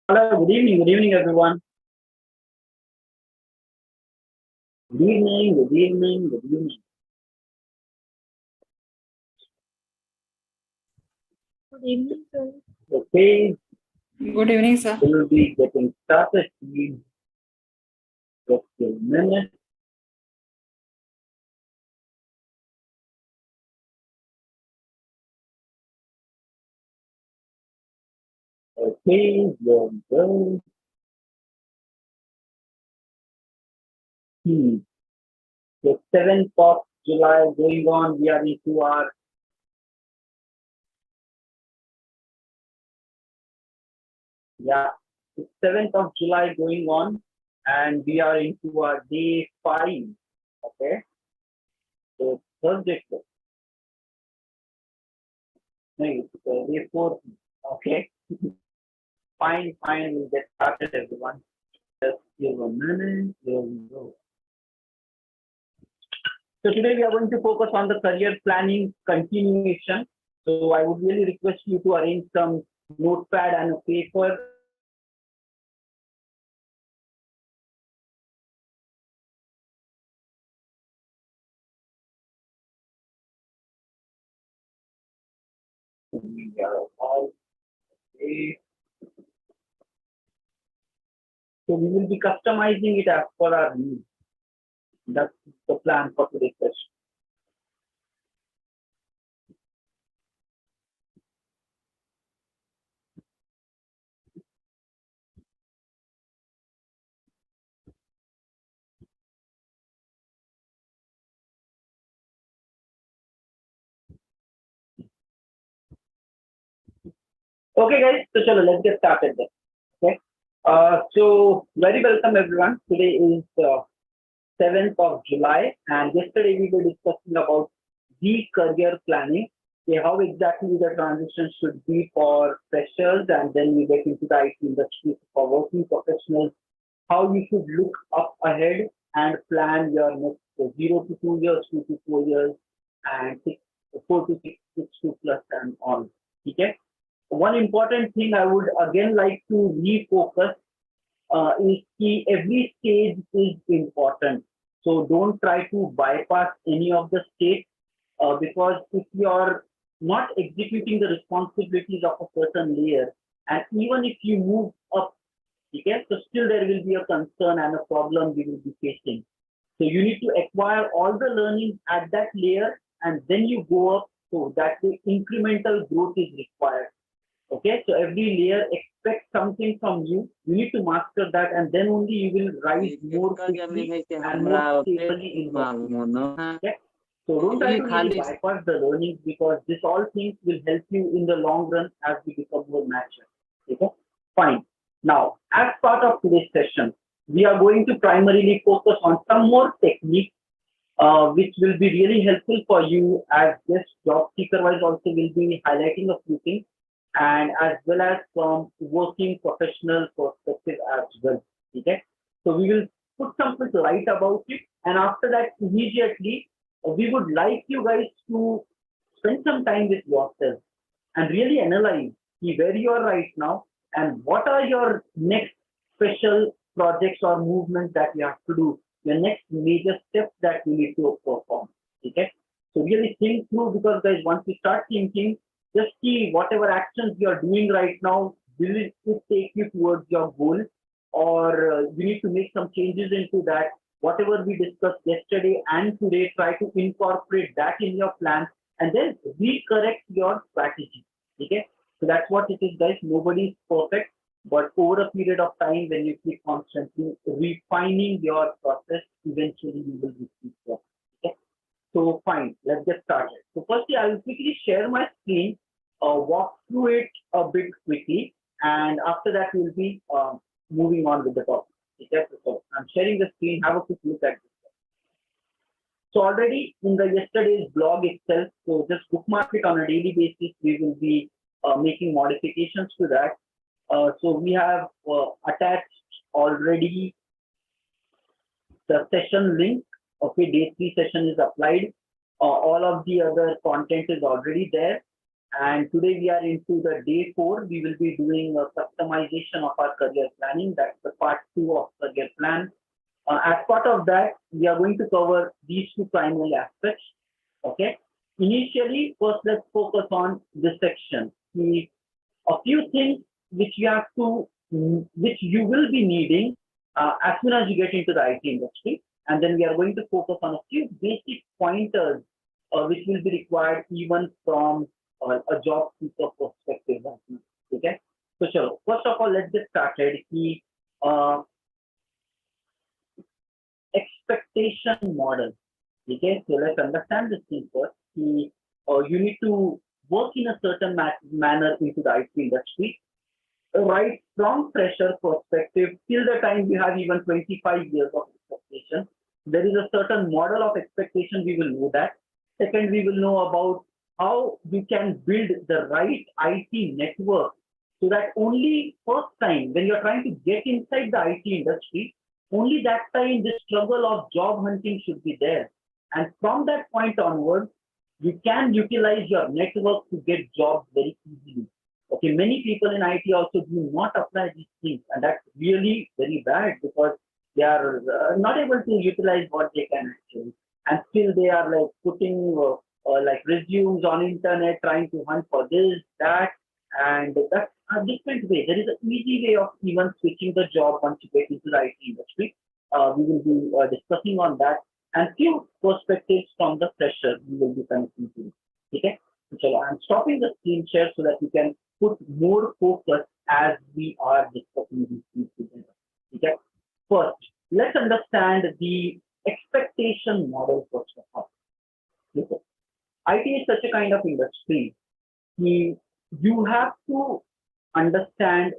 Hello, good evening, everyone. Good evening, good evening, good evening. Good evening, sir. Okay, Good evening, sir. we will be getting started in just a minute. Okay, there we go. The 7th of July going on, we are into our it's 7th of July going on, and we are into our day 5. Okay, so Thursday. No, it's day 4. Okay, fine, we'll get started, everyone. Just give a minute. There we go. So today we are going to focus on the career planning continuation. So I would really request you to arrange some notepad and a paper. We are all okay. So we will be customizing it as per our needs. That's the plan for today's session. Okay, guys. So chalo, let's get started then. Okay. So very welcome everyone. Today is 7th of July, and yesterday we were discussing about the career planning. Okay, how exactly the transition should be for freshers, and then we get into the IT industry for working professionals, how you should look up ahead and plan your next 0 to 2 years, 2 to 4 years, and 4 to 6 to plus and on. Okay. One important thing I would again like to refocus is key. Every stage is important. So don't try to bypass any of the states because if you're not executing the responsibilities of a certain layer, and even if you move up, okay, so still there will be a concern and a problem we will be facing. So you need to acquire all the learning at that layer, and then you go up so that the incremental growth is required. Okay, so every layer expects something from you. You need to master that, and then only you will rise more quickly and more stably in the okay. So don't try to really bypass the learnings because this all things will help you in the long run as you become more mature. Okay, fine. Now, as part of today's session, we are going to primarily focus on some more techniques which will be really helpful for you as this job seeker wise also will be highlighting a few things and as well as from working professional perspective as well. Okay, so we will put some light about it, and after that, immediately we would like you guys to spend some time with yourself and really analyze where you are right now and what are your next special projects or movements that you have to do, your next major steps that you need to perform. Okay, so really think through because guys, once you start thinking, just see whatever actions you are doing right now, will it take you towards your goal, or you need to make some changes into that. Whatever we discussed yesterday and today, try to incorporate that in your plan and then recorrect your strategy. Okay, so that's what it is, guys. Nobody is perfect, but over a period of time, when you keep constantly refining your process, eventually you will reach there. Okay, so fine, let's get started. So firstly, I will quickly share my screen, walk through it a bit quickly, and after that we'll be moving on with the topic. Okay, so I'm sharing the screen. Have a quick look at this. So already in the yesterday's blog itself, so just bookmark it on a daily basis. We will be making modifications to that. So we have attached already the session link. Okay, day 3 session is applied. All of the other content is already there. And today we are into the day 4. We will be doing a customization of our career planning. That's the part 2 of career plan. As part of that, we are going to cover these two primary aspects. Okay. Initially, first let's focus on this section. A few things which which you will be needing as soon as you get into the IT industry, and then we are going to focus on a few basic pointers which will be required even from a job seeker perspective. Okay. So, first of all, let's get started. The expectation model. Okay, so let's understand this thing first. You need to work in a certain manner into the IT industry, right? From fresher perspective, till the time you have even 25 years of expectation, there is a certain model of expectation. We will know that. Second, we will know about how you can build the right IT network so that only first time when you're trying to get inside the IT industry, only that time the struggle of job hunting should be there. And from that point onwards, you can utilize your network to get jobs very easily. Okay, many people in IT also do not apply these things, and that's really very bad because they are not able to utilize what they can actually, and still they are like putting like resumes on internet, trying to hunt for this, that, and that's a different way. There is an easy way of even switching the job once you get into the IT industry. We will be discussing on that, and few perspectives from the fresher we will be connecting to. Okay, so I'm stopping the screen share so that you can put more focus as we are discussing these things together. Okay, first let's understand the expectation model first of all. Okay. IT is such a kind of industry. You have to understand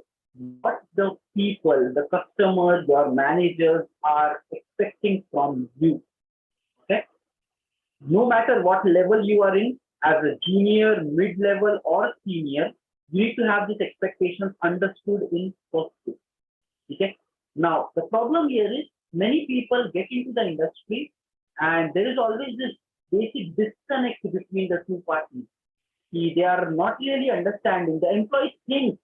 what the people, the customers, your managers are expecting from you. Okay. No matter what level you are in, as a junior, mid-level, or senior, you need to have these expectations understood in first place. Okay. Now, the problem here is many people get into the industry and there is always this basic disconnect between the two parties. They are not really understanding. The employees think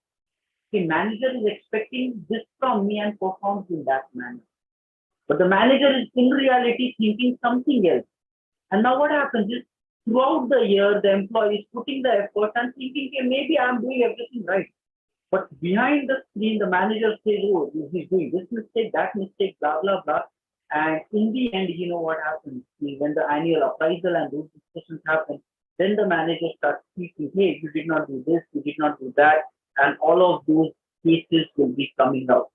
the manager is expecting this from me and performs in that manner. But the manager is in reality thinking something else. And now what happens is throughout the year, the employee is putting the effort and thinking, okay, maybe I'm doing everything right. But behind the screen, the manager says, oh, he's doing this mistake, that mistake, blah, blah, blah. And in the end, you know what happens? When the annual appraisal and those discussions happen, then the manager starts speaking, hey, you did not do this, you did not do that. And all of those cases will be coming out.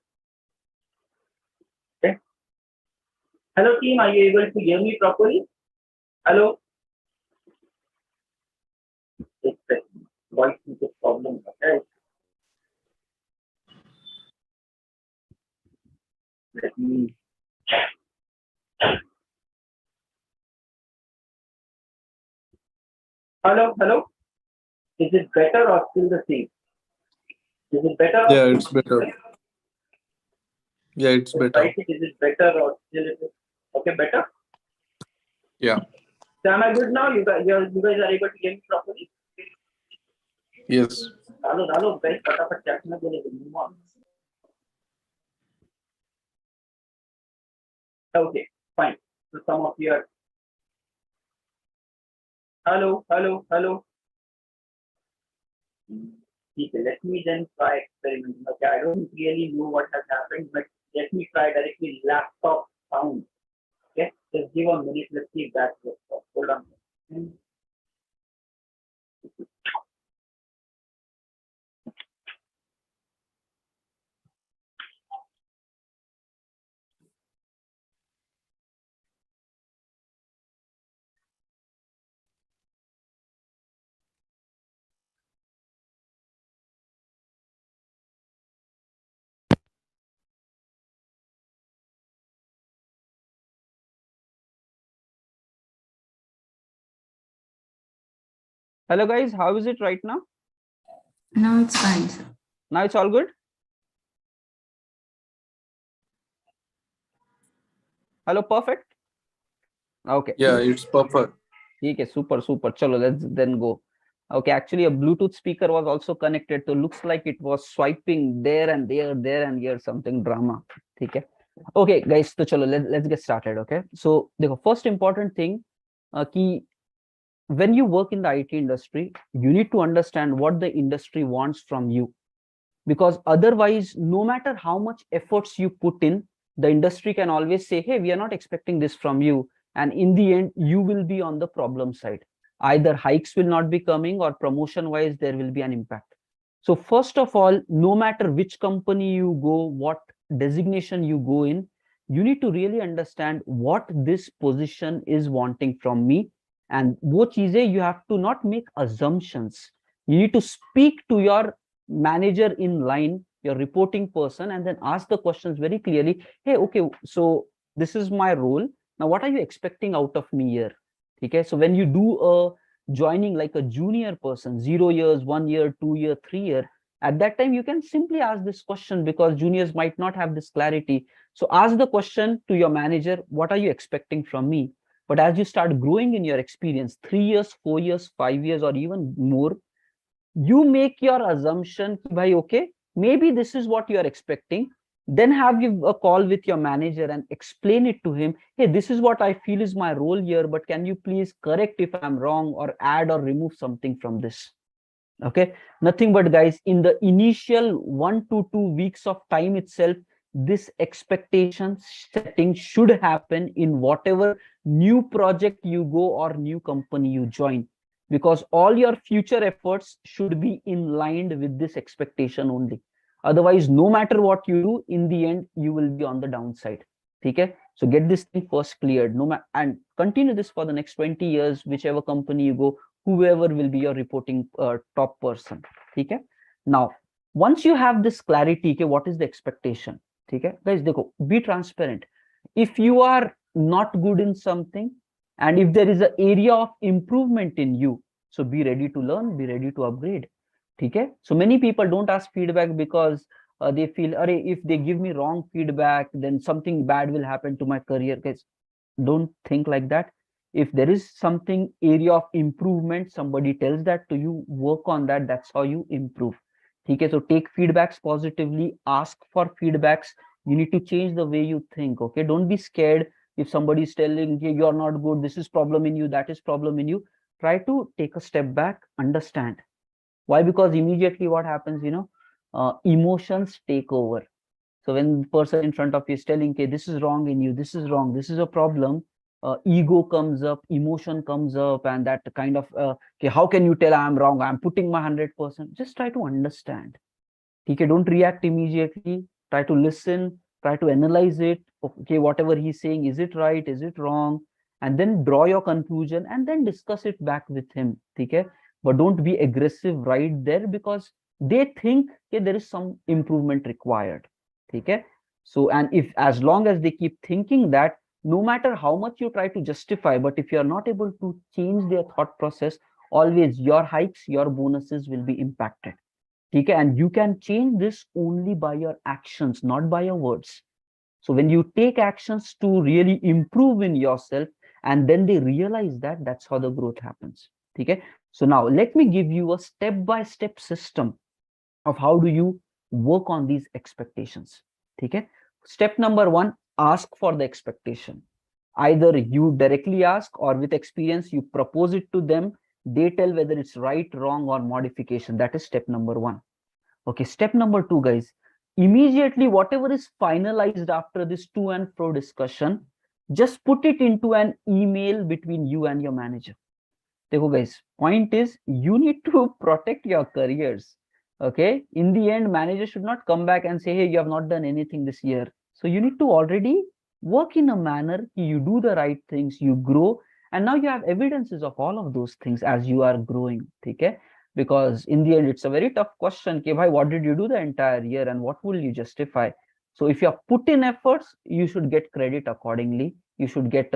Okay. Hello, team. Are you able to hear me properly? Hello? It's a voice problem. Okay. Let me. Hello, hello. Is it better or still the same? Is it better? Yeah, it's better. Yeah, it's better. Right? Is it better or still it is? Okay, better? Yeah. So am I good now? You guys are able to hear me properly? Yes. Hello, guys. फटाफट chat में बोले move on. Okay, fine. So some of you are. Hello. Okay, let me then try experimenting. Okay, I don't really know what has happened, but let me try directly laptop sound. Okay, just give a minute. Let's see if that works. Hold on. Hello guys, how is it right now? Now it's fine, sir. Now it's all good? Hello, perfect? Okay. Yeah, it's perfect. Okay, super. Chalo, let's then go. Okay, actually a Bluetooth speaker was also connected, so looks like it was swiping there and there and here, something drama. Okay. Okay, guys, so chalo, let's get started. Okay, so the first important thing, ki when you work in the IT industry, you need to understand what the industry wants from you, because otherwise, no matter how much efforts you put in, the industry can always say, hey, we are not expecting this from you, and in the end you will be on the problem side. Either hikes will not be coming, or promotion wise there will be an impact. So first of all, no matter which company you go, what designation you go in, you need to really understand what this position is wanting from me. And wo cheeze, you have to not make assumptions. You need to speak to your manager in line, your reporting person, and then ask the questions very clearly. Hey, okay, so this is my role. Now, what are you expecting out of me here? Okay, so when you do a joining like a junior person, 0 years, 1 year, 2 year, 3 year, at that time you can simply ask this question, because juniors might not have this clarity. So ask the question to your manager, what are you expecting from me? But as you start growing in your experience, 3 years, 4 years, 5 years, or even more, you make your assumption, bhai, okay, maybe this is what you are expecting. Then have you a call with your manager and explain it to him. Hey, this is what I feel is my role here, but can you please correct if I'm wrong, or add or remove something from this? Okay, nothing but guys, in the initial 1 to 2 weeks of time itself, this expectation setting should happen in whatever new project you go or new company you join, because all your future efforts should be in line with this expectation only. Otherwise, no matter what you do, in the end you will be on the downside. Okay, so get this thing first cleared, and continue this for the next 20 years, whichever company you go, whoever will be your reporting top person. Okay, now once you have this clarity, okay, what is the expectation? Okay, guys, be transparent. If you are not good in something, and if there is an area of improvement in you, so be ready to learn, be ready to upgrade. Okay, so many people don't ask feedback because they feel, if they give me wrong feedback, then something bad will happen to my career. Guys, don't think like that. If there is something area of improvement, somebody tells that to you, work on that. That's how you improve. Okay, so take feedbacks positively, ask for feedbacks. You need to change the way you think. Okay, don't be scared if somebody is telling you you're not good, this is problem in you, that is problem in you. Try to take a step back, understand why, because immediately what happens, emotions take over. So when the person in front of you is telling, okay, this is wrong in you, this is wrong, this is a problem, ego comes up, emotion comes up, and that kind of, okay, how can you tell I'm wrong? I'm putting my 100%. Just try to understand. Okay, don't react immediately. Try to listen, try to analyze it. Okay, whatever he's saying, is it right? Is it wrong? And then draw your conclusion and then discuss it back with him. Okay, but don't be aggressive right there, because they think, okay, there is some improvement required. Okay, so, and if, as long as they keep thinking that, no matter how much you try to justify, but if you're not able to change their thought process, always your hikes, your bonuses will be impacted. Okay, and you can change this only by your actions, not by your words. So when you take actions to really improve in yourself, and then they realize that, that's how the growth happens. Okay, so now let me give you a step-by-step system of how do you work on these expectations. Okay, step number 1, ask for the expectation. Either you directly ask, or with experience you propose it to them. They tell whether it's right, wrong, or modification. That is step number 1. Okay, step number 2, guys, immediately whatever is finalized after this to and fro discussion, just put it into an email between you and your manager. Dekho guys, point is, you need to protect your careers. Okay, in the end, manager should not come back and say, hey, you have not done anything this year. So you need to already work in a manner, you do the right things, you grow, and now you have evidences of all of those things as you are growing. Okay, because in the end, it's a very tough question. Okay, bhai, what did you do the entire year, and what will you justify? So if you have put in efforts, you should get credit accordingly. You should get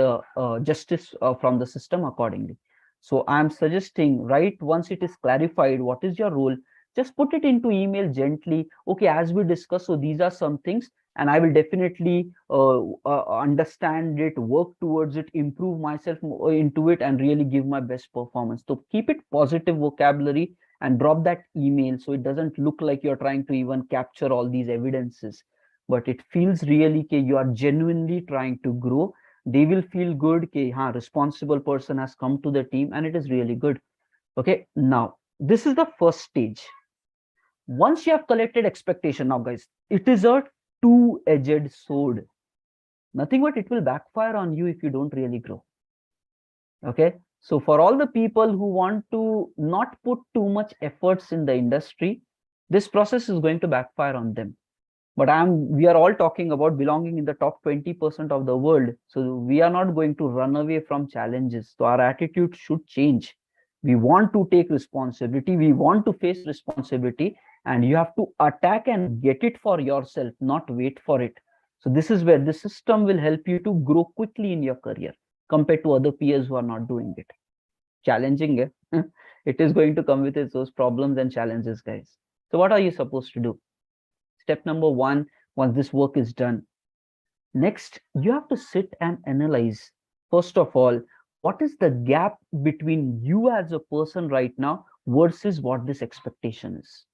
justice from the system accordingly. So I'm suggesting, right, once it is clarified, what is your role, just put it into email gently. Okay, as we discussed, so these are some things. and I will definitely understand it, work towards it, improve myself into it, and really give my best performance. So keep it positive vocabulary and drop that email so it doesn't look like you're trying to even capture all these evidences, but it feels really you are genuinely trying to grow. They will feel good responsible person has come to the team, and it is really good. Okay, now this is the first stage. Once you have collected expectation, now guys, it is a two-edged sword. Nothing but it will backfire on you if you don't really grow. Okay, so for all the people who want to not put too much efforts in the industry, this process is going to backfire on them. But we are all talking about belonging in the top 20% of the world. So we are not going to run away from challenges. So our attitude should change. We want to take responsibility. We want to face responsibility, and you have to attack and get it for yourself, not wait for it. So this is where the system will help you to grow quickly in your career compared to other peers who are not doing it. Challenging, eh? It is going to come with its those problems and challenges, guys. So what are you supposed to do? Step number one, once this work is done, next you have to sit and analyze, first of all, what is the gap between you as a person right now versus what this expectation is.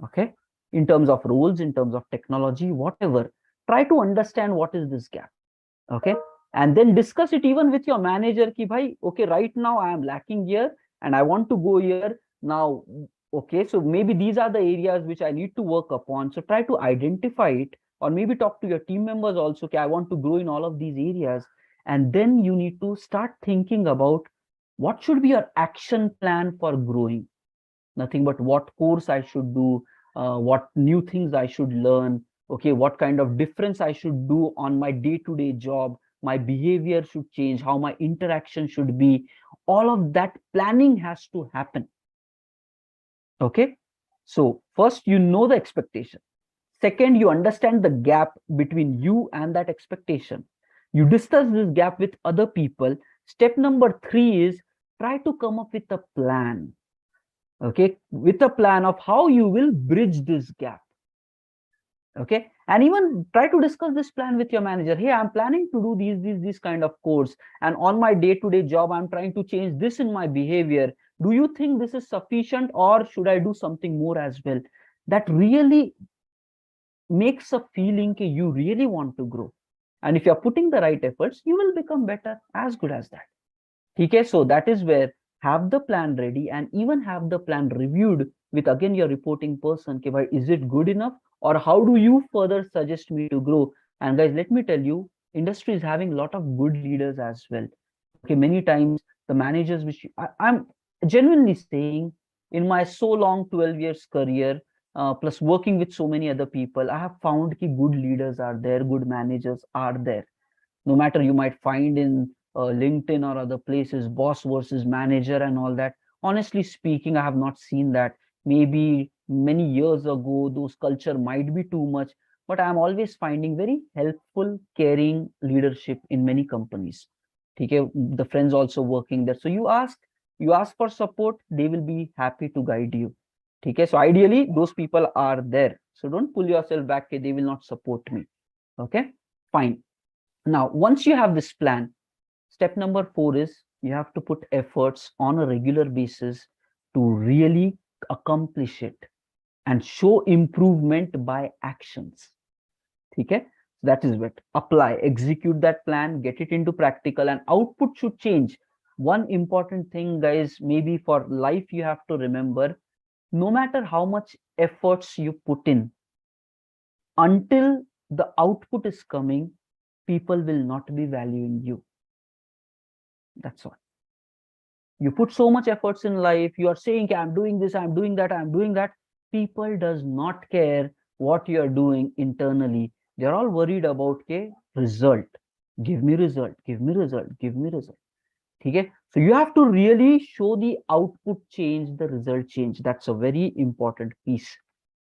Okay, in terms of roles, in terms of technology, whatever, try to understand what is this gap. Okay, and then discuss it even with your manager ki bhai, okay, right now I am lacking here and I want to go here now. Okay, so maybe these are the areas which I need to work upon. So try to identify it, or maybe talk to your team members also. Okay, I want to grow in all of these areas. And then you need to start thinking about what should be your action plan for growing. Nothing but what course I should do, what new things I should learn. Okay, what kind of difference I should do on my day-to-day job. My behavior should change, how my interaction should be. All of that planning has to happen. Okay, so first you know the expectation. Second, you understand the gap between you and that expectation. You discuss this gap with other people. Step number three is try to come up with a plan. Okay, with a plan of how you will bridge this gap. Okay, and even try to discuss this plan with your manager. Hey, I'm planning to do these kind of course, and on my day-to-day job I'm trying to change this in my behavior. Do you think this is sufficient, or should I do something more as well? That really makes a feeling that you really want to grow, and if you're putting the right efforts, you will become better, as good as that. Okay, so that is where have the plan ready, and even have the plan reviewed with again your reporting person. Okay, is it good enough, or how do you further suggest me to grow? And guys, let me tell you, industry is having a lot of good leaders as well. Okay, many times the managers which I'm genuinely saying, in my so long 12 years career, plus working with so many other people, I have found that good leaders are there, good managers are there. No matter you might find in LinkedIn or other places, boss versus manager and all that. Honestly speaking, I have not seen that. Maybe many years ago, those culture might be too much, but I'm always finding very helpful, caring leadership in many companies. Okay, the friends also working there. So you ask for support, they will be happy to guide you. Okay, so ideally those people are there. So don't pull yourself back, they will not support me. Okay, fine. Now, once you have this plan, step number 4 is you have to put efforts on a regular basis to really accomplish it and show improvement by actions. Okay, that is what apply, execute that plan, get it into practical, and output should change. One important thing, guys, maybe for life you have to remember, no matter how much efforts you put in, until the output is coming, people will not be valuing you. That's all. You put so much efforts in life, you are saying, I'm doing this, I'm doing that, I'm doing that. People does not care what you are doing internally. They're all worried about result. Give me result, give me result, give me result. Okay, so you have to really show the output change, the result change. That's a very important piece.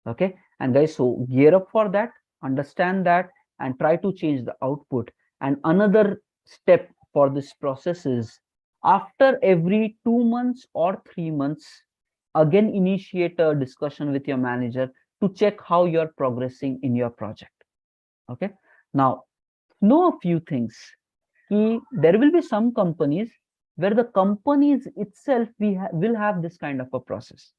Okay, and guys, so gear up for that, understand that, and try to change the output. And another step for this process is, after every 2 months or 3 months, again initiate a discussion with your manager to check how you're progressing in your project. Okay. Now, know a few things. There will be some companies where the companies itself will have this kind of a process.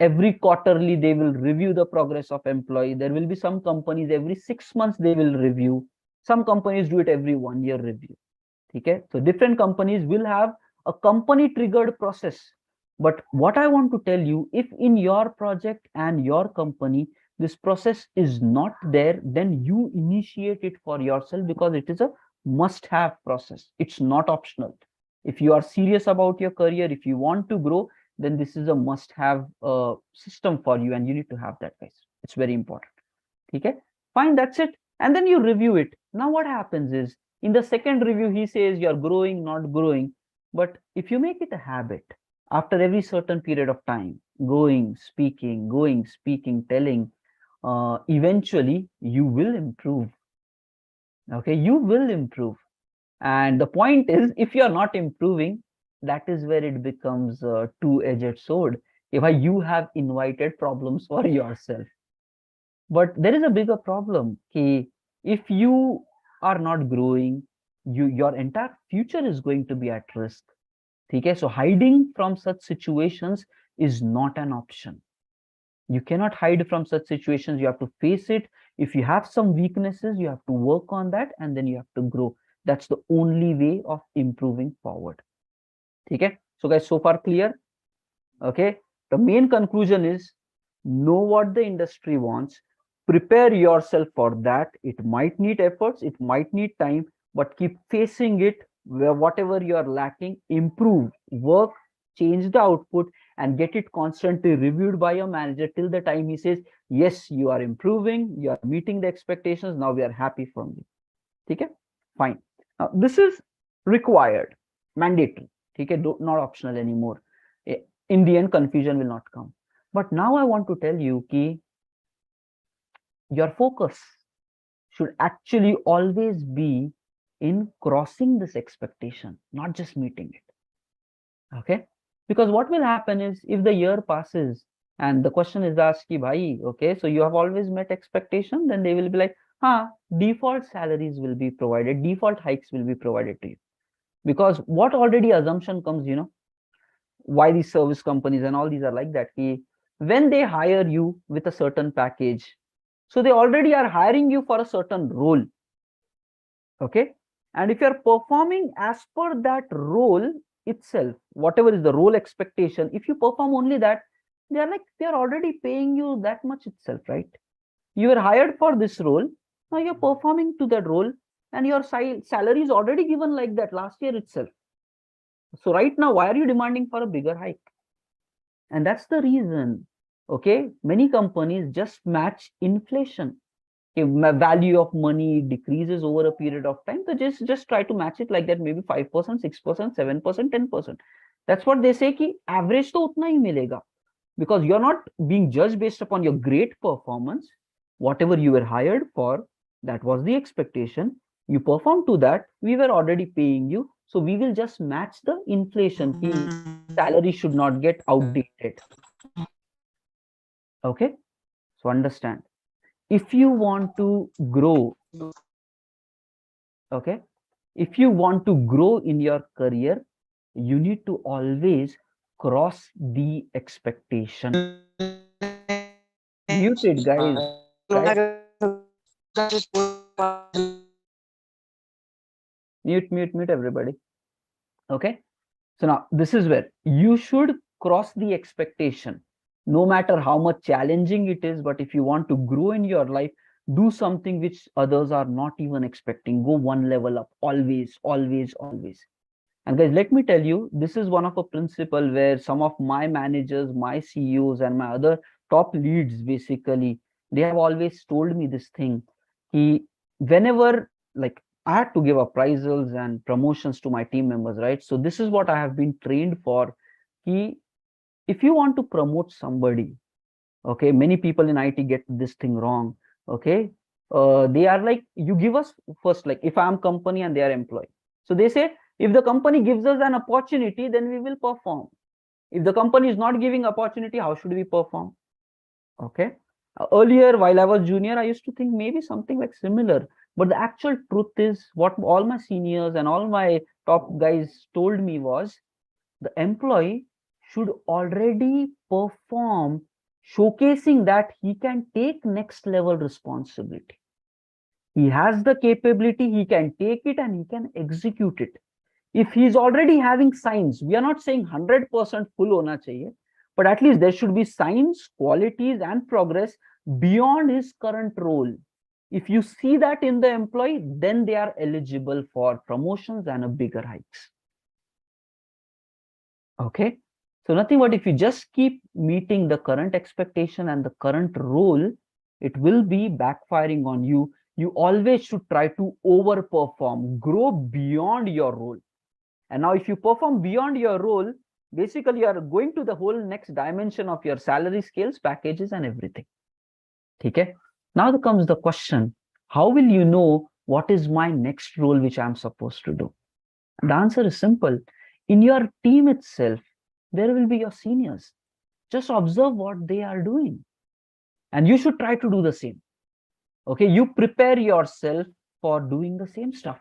Every quarterly, they will review the progress of employee. There will be some companies every 6 months they will review. Some companies do it every 1 year review. Okay. So different companies will have a company triggered process. But what I want to tell you, if in your project and your company, this process is not there, then you initiate it for yourself, because it is a must have process. It's not optional. If you are serious about your career, if you want to grow, then this is a must have system for you, and you need to have that, guys. It's very important. Okay, fine, that's it. And then you review it. Now what happens is, in the second review, he says you're growing, not growing. But if you make it a habit, after every certain period of time, going, speaking, telling, eventually you will improve. Okay, you will improve. And the point is, if you are not improving, that is where it becomes a two-edged sword. If you have invited problems for yourself. But there is a bigger problem. If you are not growing, your entire future is going to be at risk. Okay, so hiding from such situations is not an option. You cannot hide from such situations. You have to face it. If you have some weaknesses, you have to work on that, and then you have to grow. That's the only way of improving forward. Okay, so guys, so far clear? Okay, the main conclusion is, know what the industry wants, prepare yourself for that. It might need efforts, it might need time, but keep facing it. Where whatever you are lacking, improve, work, change the output, and get it constantly reviewed by your manager till the time he says, yes, you are improving, you are meeting the expectations, now we are happy from you. Okay, fine. Now this is required, mandatory. Okay, not optional anymore. In the end, confusion will not come. But now I want to tell you ki your focus should actually always be in crossing this expectation, not just meeting it. Okay, because what will happen is, if the year passes and the question is asked ki bhai, okay, so you have always met expectation, then they will be like, default salaries will be provided, default hikes will be provided to you. Because what already assumption comes, why these service companies and all these are like that, when they hire you with a certain package, so they already are hiring you for a certain role. Okay, and if you are performing as per that role itself, whatever is the role expectation, if you perform only that, they are already paying you that much itself, right? You were hired for this role, now you're performing to that role, and your salary is already given like that last year itself. So right now, why are you demanding for a bigger hike? And that's the reason, okay, many companies just match inflation. If value of money decreases over a period of time, so just try to match it like that, maybe 5%, 6%, 7%, 10%. That's what they say, ki average to utna hi milega. Because you're not being judged based upon your great performance. Whatever you were hired for, that was the expectation. You performed to that, we were already paying you. So we will just match the inflation. Salary should not get outdated. Okay, so understand. If you want to grow, okay, if you want to grow in your career, you need to always cross the expectation. Muted, guys. Mute everybody. Okay, so now this is where you should cross the expectation, no matter how much challenging it is. But if you want to grow in your life, do something which others are not even expecting. Go one level up, always. And guys, let me tell you, this is one of a principle where some of my managers, my CEOs, and my other top leads, basically, they have always told me this thing. Whenever, like, I had to give appraisals and promotions to my team members, right? So this is what I have been trained for. If you want to promote somebody, okay, many people in IT get this thing wrong. Okay, they are like, you give us first, like if I'm company and they are employee, so they say, if the company gives us an opportunity, then we will perform. If the company is not giving opportunity, how should we perform? Okay, Earlier, while I was junior, I used to think maybe something like similar. But the actual truth is, what all my seniors and all my top guys told me was, the employee should already perform, showcasing that he can take next level responsibility. He has the capability, he can take it and he can execute it. If he's already having signs, we are not saying 100% full hona chahiye, but at least there should be signs, qualities and progress beyond his current role. If you see that in the employee, then they are eligible for promotions and a bigger hikes. Okay, so nothing but if you just keep meeting the current expectation and the current role, it will be backfiring on you. You always should try to overperform, grow beyond your role. And now if you perform beyond your role, basically you are going to the whole next dimension of your salary scales, packages and everything. Okay, now comes the question, how will you know what is my next role which I'm supposed to do? The answer is simple. In your team itself, there will be your seniors. Just observe what they are doing. And you should try to do the same. Okay, you prepare yourself for doing the same stuff.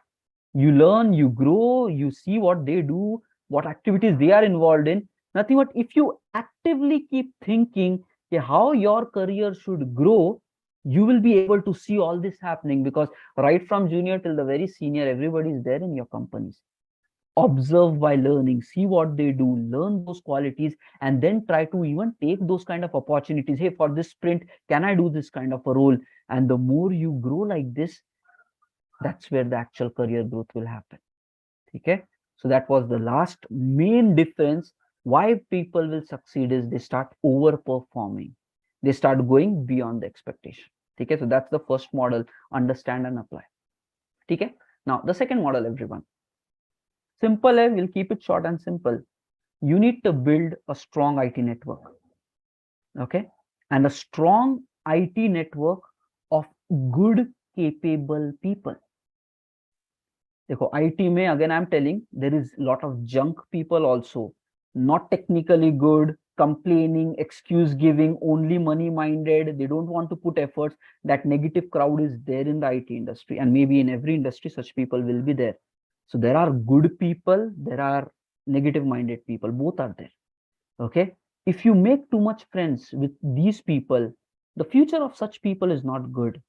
You learn, you grow, you see what they do, what activities they are involved in. Nothing but if you actively keep thinking how your career should grow, you will be able to see all this happening, because right from junior till the very senior, everybody is there in your companies. Observe by learning, see what they do, learn those qualities, and then try to even take those kind of opportunities. Hey, for this sprint, can I do this kind of a role? And the more you grow like this, that's where the actual career growth will happen. Okay, so that was the last main difference. Why people will succeed is they start overperforming, they start going beyond the expectation. Okay, so that's the first model, understand and apply. Okay, now the second model, everyone. Simple, we'll keep it short and simple. You need to build a strong IT network. Okay, and a strong IT network of good, capable people. IT mein, again I'm telling, there is a lot of junk people also, not technically good, complaining, excuse giving, only money minded, they don't want to put efforts. That negative crowd is there in the IT industry, and maybe in every industry such people will be there. So there are good people, there are negative minded people, both are there. Okay, if you make too much friends with these people, the future of such people is not good.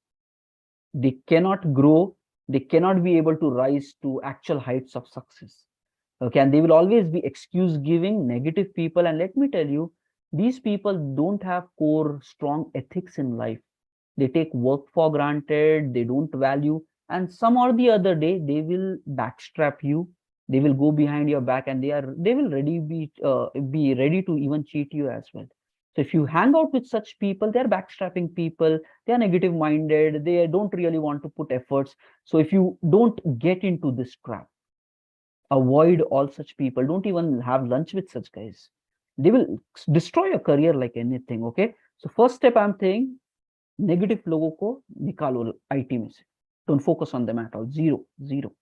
They cannot grow, they cannot be able to rise to actual heights of success. Okay, and they will always be excuse giving, negative people. And let me tell you, these people don't have core strong ethics in life. They take work for granted, they don't value, and some or the other day they will backstrap you, they will go behind your back, and they will be ready to even cheat you as well. So if you hang out with such people, they're backstrapping people, they are negative minded, they don't really want to put efforts. So if you don't get into this trap, avoid all such people. Don't even have lunch with such guys. They will destroy your career like anything. Okay, so first step I'm saying, negative logo ko nikalo IT mein se. Don't focus on them at all. Zero.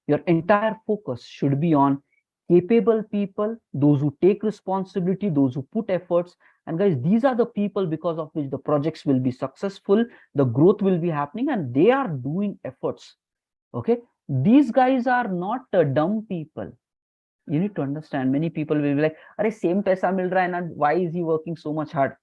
Your entire focus should be on capable people, those who take responsibility, those who put efforts. And guys, these are the people because of which the projects will be successful, the growth will be happening, and they are doing efforts. Okay, these guys are not dumb people. You need to understand, many people will be like, "Arey, same paisa mil raha hai, and why is he working so much hard?"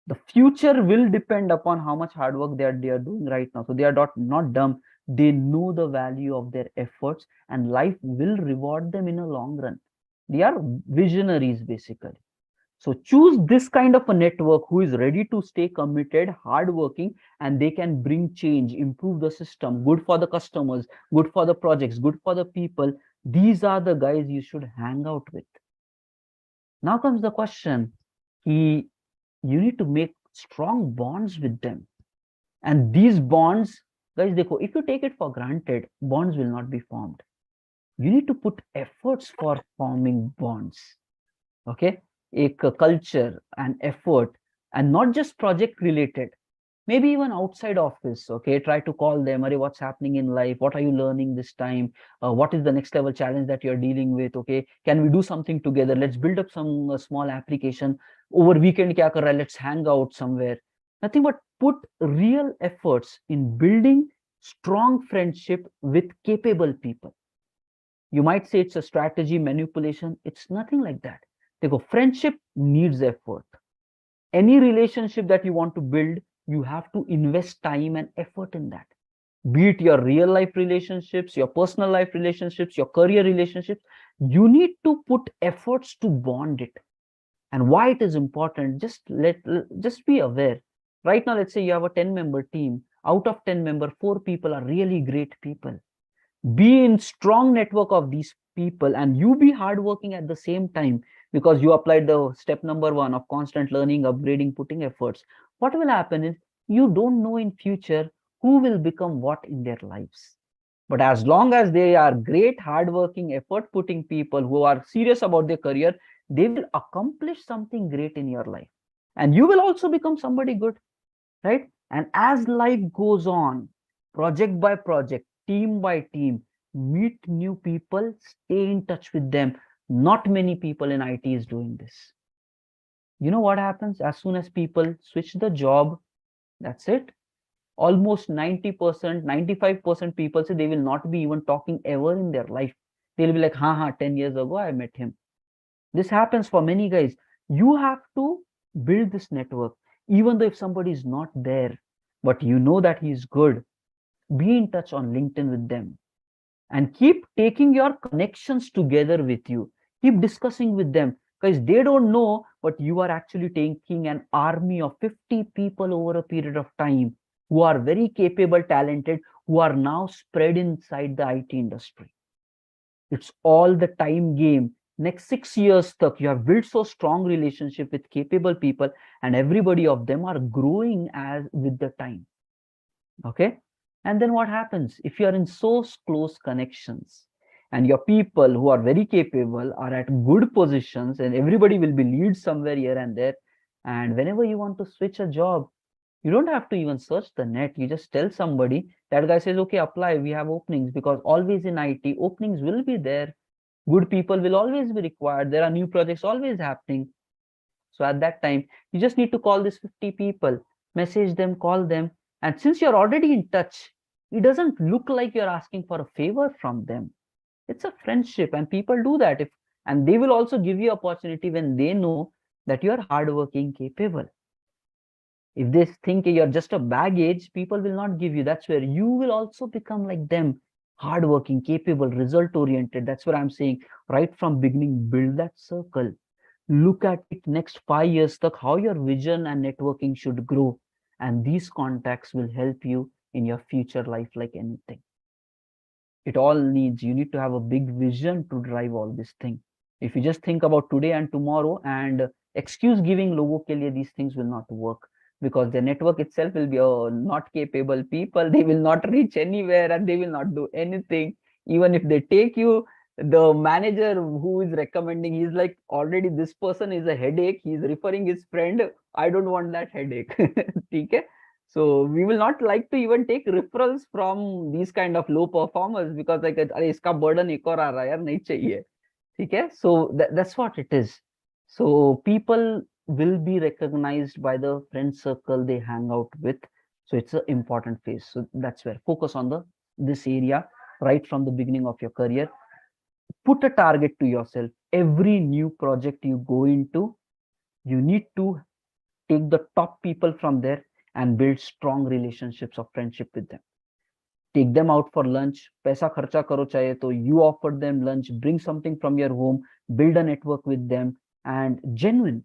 The future will depend upon how much hard work they are doing right now. So they are not dumb. They know the value of their efforts, and life will reward them in a long run. They are visionaries basically. So choose this kind of a network who is ready to stay committed, hardworking, and they can bring change, improve the system, good for the customers, good for the projects, good for the people. These are the guys you should hang out with. Now comes the question, you need to make strong bonds with them. And these bonds, guys, if you take it for granted, bonds will not be formed. You need to put efforts for forming bonds. Okay, a culture and effort, and not just project related, maybe even outside office. Okay, try to call them, what's happening in life, what are you learning this time, what is the next level challenge that you're dealing with? Okay, can we do something together? Let's build up some small application. Over weekend kya kar raha hai? Let's hang out somewhere. Nothing but put real efforts in building strong friendship with capable people. You might say it's a strategy manipulation. It's nothing like that. Friendship needs effort. Any relationship that you want to build, you have to invest time and effort in that. Be it your real life relationships, your personal life relationships, your career relationships, you need to put efforts to bond it. And why it is important, just be aware. Right now, let's say you have a 10-member team. Out of 10 member, 4 people are really great people. Be in strong network of these people, and you be hardworking at the same time, because you applied the step number 1 of constant learning, upgrading, putting efforts. What will happen is, you don't know in future who will become what in their lives. But as long as they are great, hardworking, effort putting people who are serious about their career, they will accomplish something great in your life, and you will also become somebody good, right? And as life goes on, project by project, team by team, meet new people, stay in touch with them. Not many people in IT is doing this. You know what happens? As soon as people switch the job, that's it. Almost 90%, 95% people say they will not be even talking ever in their life. They'll be like, ha, 10 years ago, I met him. This happens for many guys. You have to build this network. Even though if somebody is not there, but you know that he's good, be in touch on LinkedIn with them. And keep taking your connections together with you. Keep discussing with them, because they don't know, but you are actually taking an army of 50 people over a period of time who are very capable, talented, who are now spread inside the IT industry. It's all the time game. Next 6 years, you have built so strong relationship with capable people, and everybody of them are growing as with the time. Okay. And then what happens if you are in so close connections, and your people who are very capable are at good positions, and everybody will be lead somewhere here and there. And whenever you want to switch a job, you don't have to even search the net. You just tell somebody, that guy says, okay, apply, we have openings. Because always in IT, openings will be there. Good people will always be required. There are new projects always happening. So at that time, you just need to call these 50 people, message them, call them. And since you're already in touch, it doesn't look like you're asking for a favor from them. It's a friendship, and people do that. And they will also give you opportunity when they know that you're hardworking, capable. If they think you're just a baggage, people will not give you. That's where you will also become like them, hardworking, capable, result oriented. That's what I'm saying. Right from beginning, build that circle. Look at it next 5 years, how your vision and networking should grow. And these contacts will help you in your future life like anything. It all needs, you need to have a big vision to drive all this thing. If you just think about today and tomorrow and excuse giving logo ke liye, these things will not work, because the network itself will be not capable people. They will not reach anywhere, and they will not do anything. Even if they take you, the manager who is recommending, he's like, already this person is a headache, he's referring his friend, I don't want that headache. Okay. So we will not like to even take referrals from these kind of low performers, because like, iska burden ek aur aa raha hai yaar, nahi chahiye. Okay. So that's what it is. So people will be recognized by the friend circle they hang out with. So it's an important phase. So that's where focus on this area right from the beginning of your career. Put a target to yourself. Every new project you go into, you need to take the top people from there and build strong relationships of friendship with them. Take them out for lunch. Paisa kharcha karo chahiye to you offer them lunch, bring something from your home, build a network with them, and genuine.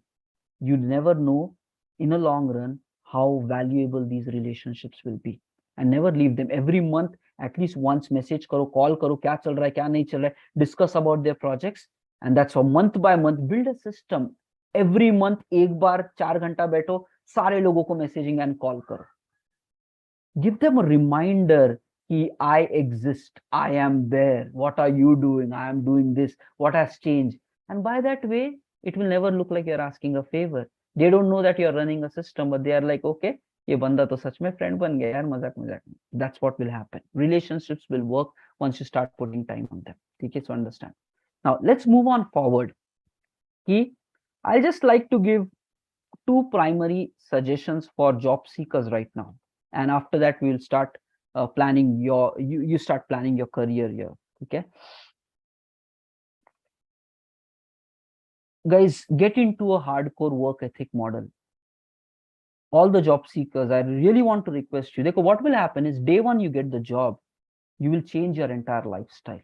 You never know in a long run how valuable these relationships will be. And never leave them. Every month, at least once message karo, call karo, kya chal raha hai, kya nahi chal raha hai, discuss about their projects. And that's how month by month, build a system. Every month, एक बार 4 घंटा बैठो, सारे लोगों को messaging and call करो. Give them a reminder कि I exist, I am there, what are you doing, I am doing this, what has changed. And by that way, it will never look like you're asking a favor. They don't know that you're running a system, but they are like, okay, ये बंदा तो सच में friend बन गया यार, मजाक मजाक में. That's what will happen. Relationships will work once you start putting time on them. Okay, so understand. Now let's move on forward. I'll just like to give 2 primary suggestions for job seekers right now, and after that we will start planning your you start planning your career here. Okay, guys, get into a hardcore work ethic model. All the job seekers, I really want to request you, what will happen is day one you get the job, you will change your entire lifestyle,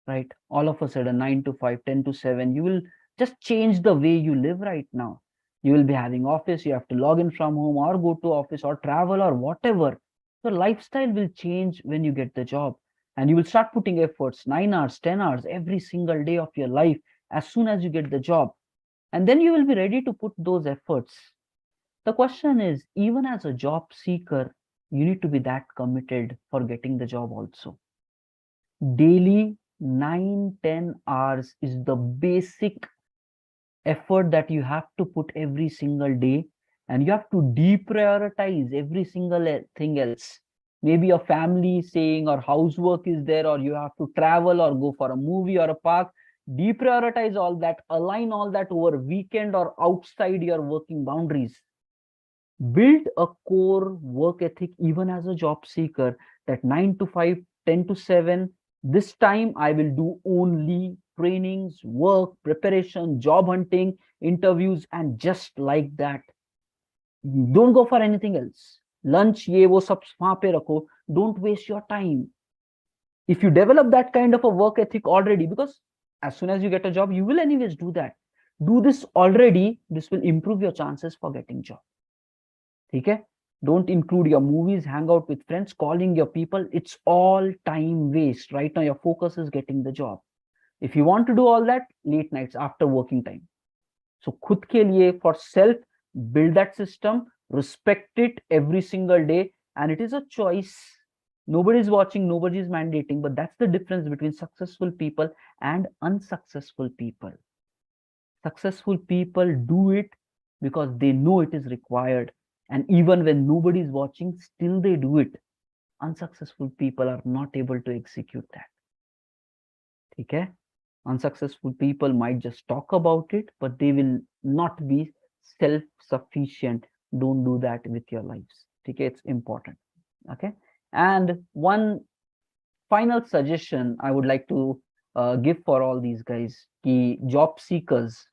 right? All of a sudden 9 to 5, 10 to 7, you will just change the way you live right now. You will be having office, you have to log in from home or go to office or travel or whatever. The lifestyle will change when you get the job, and you will start putting efforts 9 hours, 10 hours every single day of your life as soon as you get the job, and then you will be ready to put those efforts. The question is, even as a job seeker, you need to be that committed for getting the job also. Daily 9-10 hours is the basic effort that you have to put every single day, and you have to deprioritize every single thing else. Maybe a family saying or housework is there, or you have to travel or go for a movie or a park. Deprioritize all that, align all that over weekend or outside your working boundaries. Build a core work ethic even as a job seeker, that 9 to 5, 10 to 7, this time I will do only trainings, work, preparation, job hunting, interviews, and just like that. Don't go for anything else. Lunch, ye wo sab wahan pe rakho. Don't waste your time. If you develop that kind of a work ethic already, because as soon as you get a job, you will anyways do that. Do this already. This will improve your chances for getting job. Okay? Don't include your movies, hang out with friends, calling your people. It's all time waste. Right now, your focus is getting the job. If you want to do all that, late nights after working time. So, khud ke liye, for self, build that system, respect it every single day. And it is a choice. Nobody is watching, nobody is mandating. But that's the difference between successful people and unsuccessful people. Successful people do it because they know it is required. And even when nobody is watching, still they do it. Unsuccessful people are not able to execute that. Okay? Unsuccessful people might just talk about it, but they will not be self-sufficient. Don't do that with your lives. Okay? It's important. Okay? And one final suggestion I would like to give for all these guys, ki job seekers,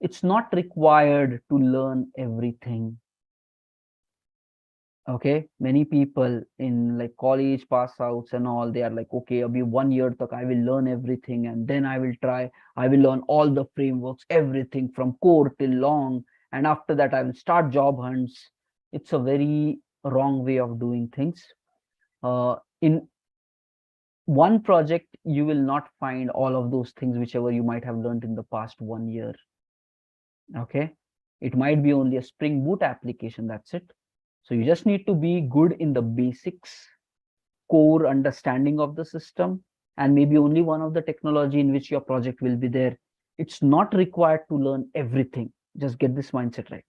it's not required to learn everything. Okay, many people in like college pass outs and all, they are like, okay, abhi 1 year tak I will learn everything, and then I will learn all the frameworks, everything from core till long, and after that I will start job hunts. It's a very wrong way of doing things. In one project, you will not find all of those things whichever you might have learned in the past 1 year. Okay, it might be only a Spring Boot application, that's it. So you just need to be good in the basics, core understanding of the system, and maybe only one of the technology in which your project will be there. It's not required to learn everything. Just get this mindset right.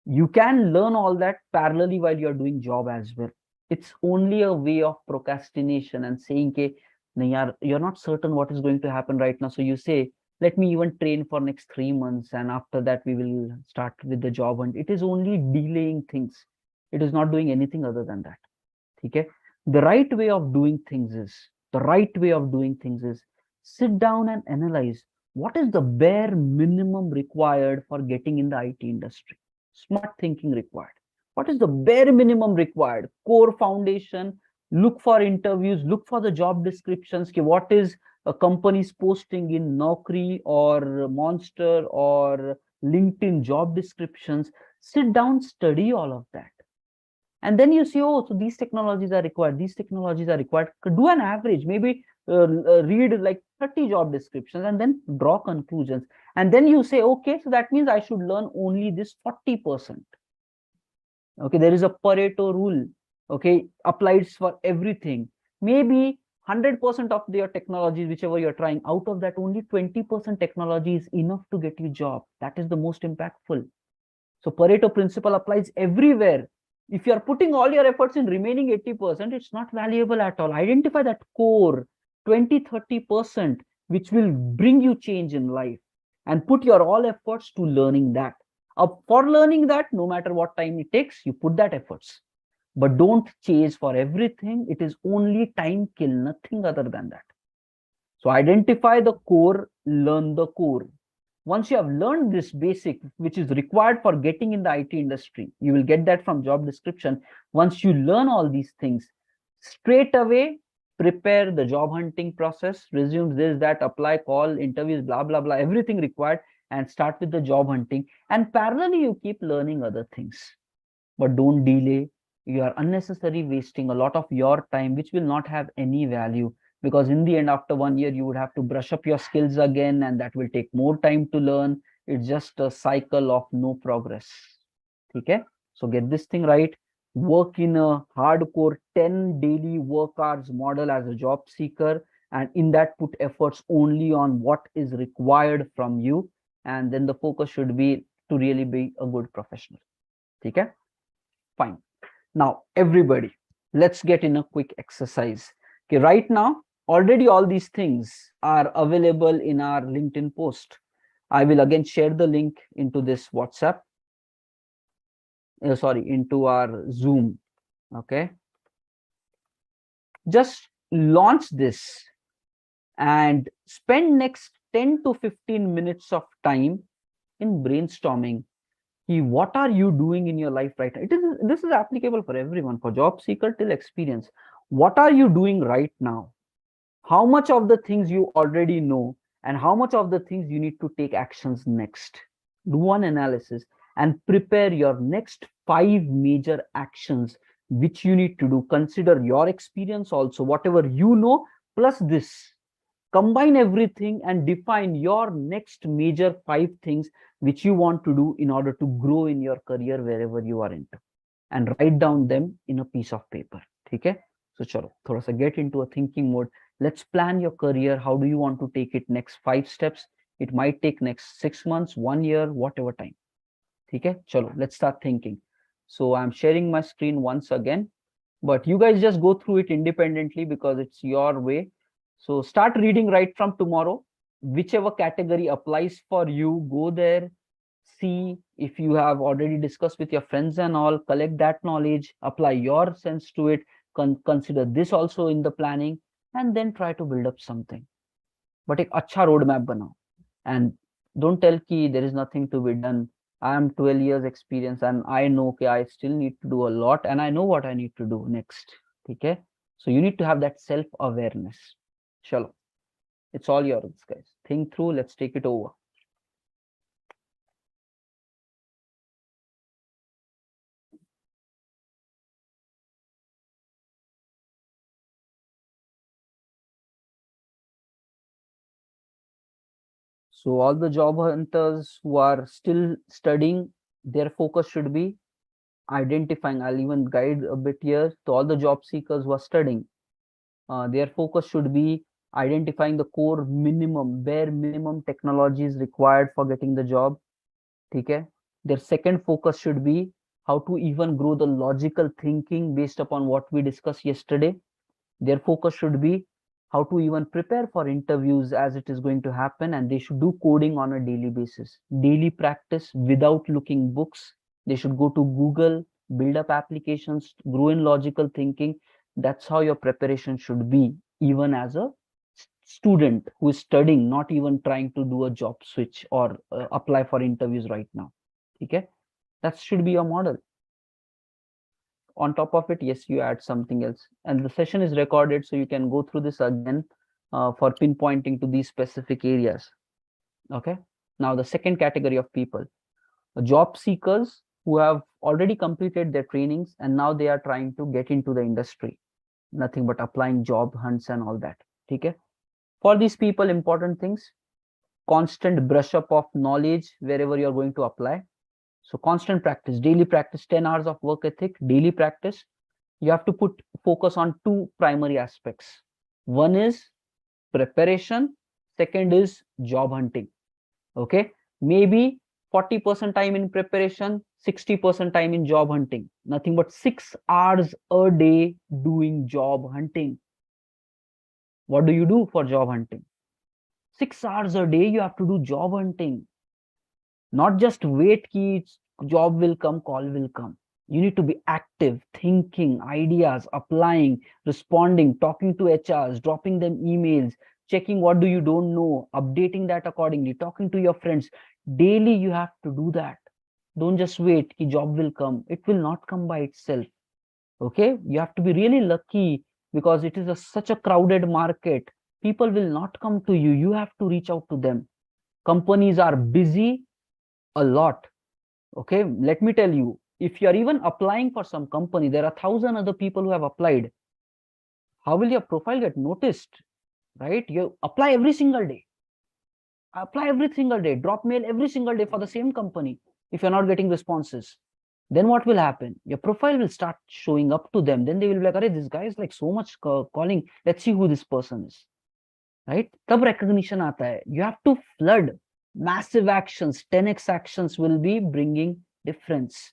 You can learn all that parallelly while you're doing job as well. It's only a way of procrastination and saying, "Ke, nahi yaar, you're not certain what is going to happen right now." So you say, let me even train for next 3 months, and after that we will start with the job. And it is only delaying things. It is not doing anything other than that. Okay? The right way of doing things is sit down and analyze what is the bare minimum required for getting in the IT industry. Smart thinking required. What is the bare minimum required? Core foundation. Look for interviews, look for the job descriptions. What is a company's posting in Naukri or Monster or LinkedIn job descriptions? Sit down, study all of that. And then you see, oh, so these technologies are required. These technologies are required. Do an average, maybe read like 30 job descriptions and then draw conclusions. And then you say, okay, so that means I should learn only this 40%. Okay, there is a Pareto rule. Okay, applies for everything. Maybe 100% of your technologies, whichever you're trying, out of that, only 20% technology is enough to get you job. That is the most impactful. So Pareto principle applies everywhere. If you are putting all your efforts in remaining 80%, it's not valuable at all. Identify that core 20-30% which will bring you change in life, and put your all efforts to learning that. For learning that, no matter what time it takes, you put that efforts. But don't chase for everything. It is only time kill, nothing other than that. So identify the core, learn the core. Once you have learned this basic, which is required for getting in the IT industry, you will get that from job description. Once you learn all these things, straight away prepare the job hunting process, resumes this, that, apply, call, interviews, blah, blah, blah, everything required, and start with the job hunting. And parallelly, you keep learning other things. But don't delay. You are unnecessarily wasting a lot of your time, which will not have any value, because in the end, after 1 year, you would have to brush up your skills again, and that will take more time to learn. It's just a cycle of no progress. Okay, so get this thing right. Work in a hardcore 10 daily work hours model as a job seeker, and in that put efforts only on what is required from you, and then the focus should be to really be a good professional. Okay, fine. Now everybody, let's get in a quick exercise. Okay, right now already all these things are available in our LinkedIn post. I will again share the link into this WhatsApp, into our Zoom. Okay, just launch this and spend next 10 to 15 minutes of time in brainstorming. What are you doing in your life right now? This is applicable for everyone, for job seeker till experience. What are you doing right now? How much of the things you already know, and how much of the things you need to take actions next? Do an analysis and prepare your next 5 major actions which you need to do. Consider your experience also, whatever you know, plus this. Combine everything and define your next major 5 things which you want to do in order to grow in your career wherever you are into, and write down them in a piece of paper. Okay, so chalo, thoda sa get into a thinking mode. Let's plan your career. How do you want to take it next 5 steps? It might take next 6 months, 1 year, whatever time. Okay, chalo, let's start thinking. So I'm sharing my screen once again, but you guys just go through it independently because it's your way. So start reading right from tomorrow. Whichever category applies for you, go there, see if you have already discussed with your friends and all, collect that knowledge, apply your sense to it, consider this also in the planning, and then try to build up something. But एक अच्छा roadmap बनाओ, and don't tell कि there is nothing to be done. I am 12 years experience and I know okay, I still need to do a lot and I know what I need to do next. Okay, so you need to have that self-awareness. Chalo, it's all yours, guys. Think through. Let's take it over. So all the job hunters who are still studying, their focus should be identifying. I'll even guide a bit here to all the job seekers who are studying. Their focus should be identifying the core minimum, bare minimum technologies required for getting the job. Okay. Their second focus should be how to even grow the logical thinking based upon what we discussed yesterday. Their focus should be how to even prepare for interviews as it is going to happen, and they should do coding on a daily basis. Daily practice without looking books. They should go to Google, build up applications, grow in logical thinking. That's how your preparation should be, even as a student who is studying, not even trying to do a job switch or apply for interviews right now. Okay, that should be your model. On top of it, yes, you add something else, and the session is recorded, so you can go through this again for pinpointing to these specific areas. Okay, now the second category of people, job seekers who have already completed their trainings and now they are trying to get into the industry, nothing but applying job hunts and all that. Okay, for these people, important things: constant brush up of knowledge wherever you're going to apply. So constant practice, daily practice, 10 hours of work ethic, daily practice. You have to put focus on 2 primary aspects. One is preparation, second is job hunting. Okay, maybe 40% time in preparation, 60% time in job hunting. Nothing but 6 hours a day doing job hunting. What do you do for job hunting? 6 hours a day you have to do job hunting. Not just wait ki job will come, call will come. You need to be active, thinking ideas, applying, responding, talking to HRs, dropping them emails, checking what do you don't know, updating that accordingly, talking to your friends. Daily you have to do that. Don't just wait ki job will come. It will not come by itself. Okay, you have to be really lucky, because it is such a crowded market. People will not come to you. You have to reach out to them. Companies are busy a lot. Okay, let me tell you, if you are even applying for some company, there are 1,000 other people who have applied. How will your profile get noticed? Right? You apply every single day. Apply every single day. Drop mail every single day for the same company. If you're not getting responses, then what will happen? Your profile will start showing up to them. Then they will be like, "Arey, this guy is like so much calling. Let's see who this person is." Right? Tab recognition aata hai. You have to flood massive actions. 10x actions will be bringing difference.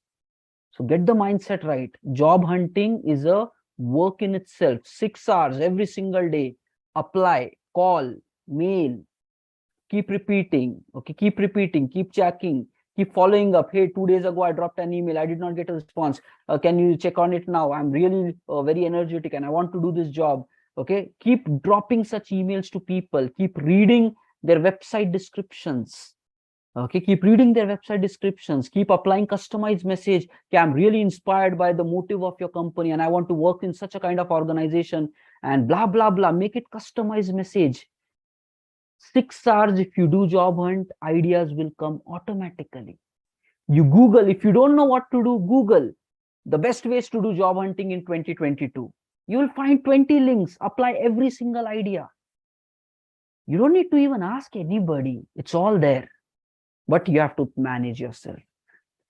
So get the mindset right. Job hunting is a work in itself. 6 hours every single day. Apply, call, mail. Keep repeating. Okay, keep repeating, keep checking, keep following up. Hey, 2 days ago I dropped an email, I did not get a response. Can you check on it now? I'm really very energetic and I want to do this job. Okay, keep dropping such emails to people. Keep reading their website descriptions. Okay, keep reading their website descriptions. Keep applying customized message. Okay, I'm really inspired by the motive of your company and I want to work in such a kind of organization, and blah blah blah. Make it customized message. 6 hours, if you do job hunt, ideas will come automatically. You Google. If you don't know what to do, Google the best ways to do job hunting in 2022. You will find 20 links. Apply every single idea. You don't need to even ask anybody. It's all there. But you have to manage yourself.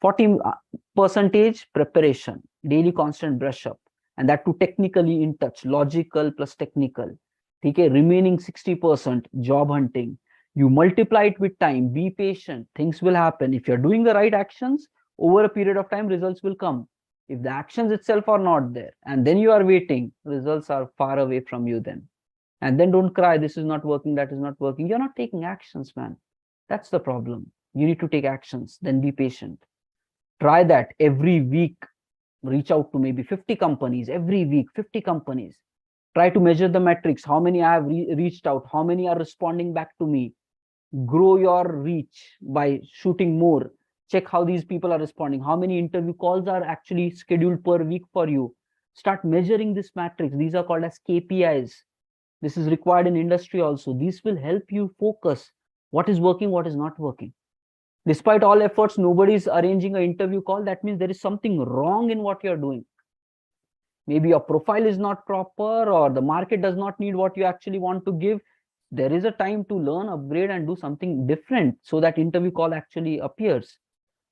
40% preparation, daily constant brush up, and that too technically in touch, logical plus technical. Okay, remaining 60% job hunting. You multiply it with time, be patient, things will happen. If you're doing the right actions, over a period of time, results will come. If the actions itself are not there, and then you are waiting, results are far away from you then. And then don't cry, this is not working, that is not working. You're not taking actions, man. That's the problem. You need to take actions, then be patient. Try that every week. Reach out to maybe 50 companies every week, 50 companies. Try to measure the metrics. How many I have reached out? How many are responding back to me? Grow your reach by shooting more. Check how these people are responding. How many interview calls are actually scheduled per week for you? Start measuring this matrix. These are called as KPIs. This is required in industry also. These will help you focus what is working, what is not working. Despite all efforts, nobody is arranging an interview call. That means there is something wrong in what you're doing. Maybe your profile is not proper, or the market does not need what you actually want to give. There is a time to learn, upgrade, and do something different so that interview call actually appears.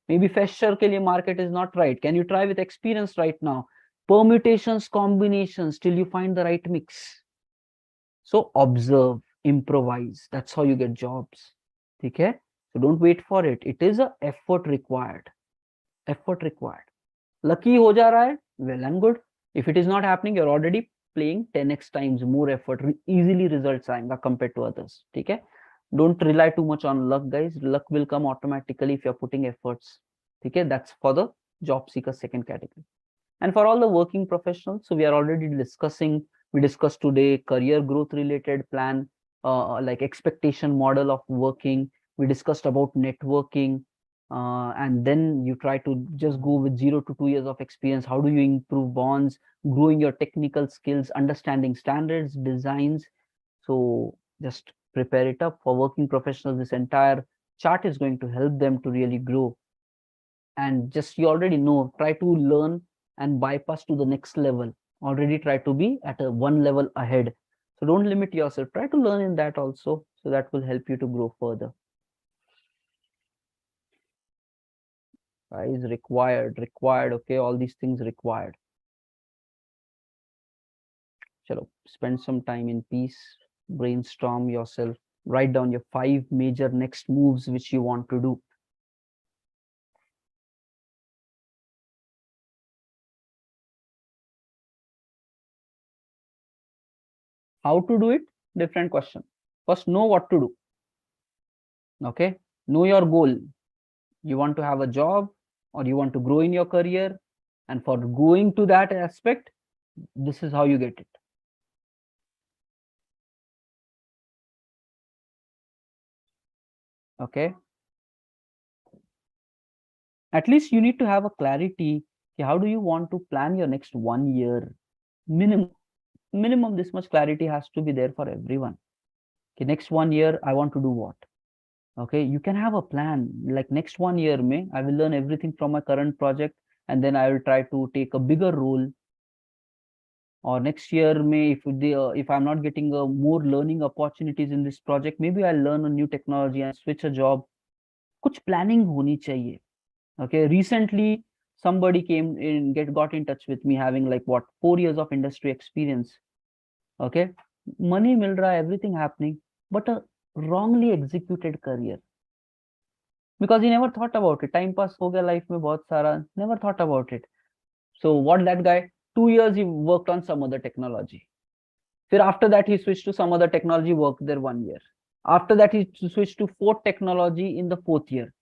Maybe fresher ke liye market is not right. Can you try with experience right now? Permutations, combinations, till you find the right mix. So observe, improvise. That's how you get jobs. Okay? So don't wait for it. It is a effort required. Effort required. Lucky ho ja raha hai, well and good. If it is not happening, you're already playing 10x times more effort. Easily results aayega compared to others. Okay? Don't rely too much on luck, guys. Luck will come automatically if you're putting efforts. Okay? That's for the job seeker second category. And for all the working professionals, so we are already discussing, we discussed today career growth related plan, like expectation model of working. We discussed about networking, and then you try to just go with 0 to 2 years of experience. How do you improve bonds, growing your technical skills, understanding standards, designs. So just prepare it up for working professionals. This entire chart is going to help them to really grow. And just you already know, try to learn and bypass to the next level. Already try to be at a one level ahead. So don't limit yourself. Try to learn in that also. So that will help you to grow further. Is required. Okay, all these things required. Chalo, spend some time in peace. Brainstorm yourself. Write down your 5 major next moves which you want to do. How to do it? Different question. First, know what to do. Okay, know your goal. You want to have a job or you want to grow in your career, and for going to that aspect, this is how you get it. Okay, at least you need to have a clarity. How do you want to plan your next 1 year? Minimum this much clarity has to be there for everyone. Okay, next 1 year I want to do what? Okay, you can have a plan like next 1 year may I will learn everything from my current project, and then I will try to take a bigger role. Or next year may if I'm not getting more learning opportunities in this project, maybe I'll learn a new technology and switch a job. Kuch planning honi chahiye. Okay, recently somebody got in touch with me having like what 4 years of industry experience. Okay, money mil raha, everything happening, but a wrongly executed career, because he never thought about it. Time pass ho gaya life mein bahut sara, never thought about it. So what that guy, 2 years he worked on some other technology. Then after that he switched to some other technology, worked there 1 year. After that he switched to fourth technology in the 4th year,